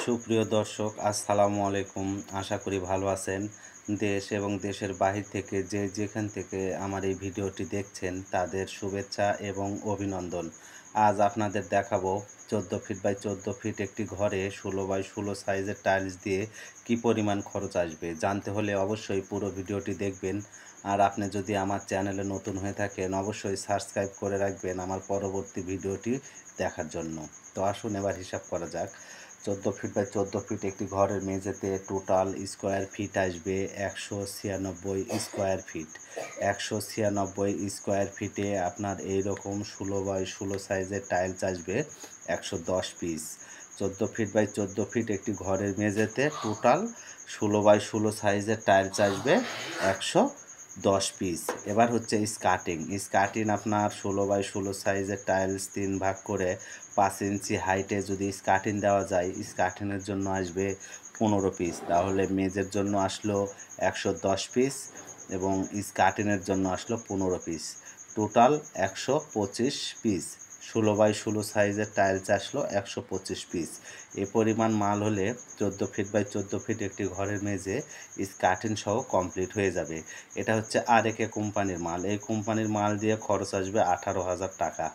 সুপ্রিয় দর্শক, আসসালামু আলাইকুম। আশা করি ভালো আছেন। দেশ এবং দেশের বাহির থেকে যে যেখান থেকে আমার এই ভিডিওটি দেখছেন তাদের শুভেচ্ছা এবং অভিনন্দন। আজ আপনাদের দেখাবো 14 ফিট বাই 14 ফিট একটি ঘরে 16 বাই 16 সাইজের টাইলস দিয়ে কি পরিমাণ খরচ আসবে। জানতে হলে অবশ্যই পুরো ভিডিওটি দেখবেন। আর আপনি যদি আমার চ্যানেলে নতুন হয়ে থাকেন অবশ্যই সাবস্ক্রাইব করে রাখবেন আমার পরবর্তী ভিডিওটি দেখার জন্য। তো আসুন এবার হিসাব করা যাক। 14 ফিট বাই 14 ফিট একটি ঘরের মেঝেতে টোটাল স্কোয়ার ফিট আসবে 196 স্কোয়ার ফিট। 196 স্কোয়ার ফিটে আপনার এইরকম 16 বাই 16 সাইজের টাইলস আসবে 110 পিস। 14 ফিট বাই 14 ফিট একটি ঘরের মেঝেতে টোটাল 16 বাই 16 সাইজের টাইলস আসবে 110 পিস। এবার হচ্ছে স্কার্টিং আপনার 16 বাই 16 সাইজের টাইলস 3 ভাগ করে 5 ইঞ্চি হাইটে যদি স্কার্টিং দেওয়া যায়, স্কার্টিংয়ের জন্য আসবে 15 পিস। তাহলে মেজের জন্য আসলো 110 পিস এবং স্কার্টিংয়ের জন্য আসলো 15 পিস। Total 125 piece. 16 বাই 16 সাইজের টাইলস আসলো 125 পিস। এ পরিমাণ মাল হলে 14 ফিট বাই 14 ফিট একটি ঘরের মেঝে স্কার্টিং সহ কমপ্লিট হয়ে যাবে। এটা হচ্ছে আরএকে কোম্পানির মাল। এই কোম্পানির মাল দিয়ে খরচ আসবে 18,000 টাকা।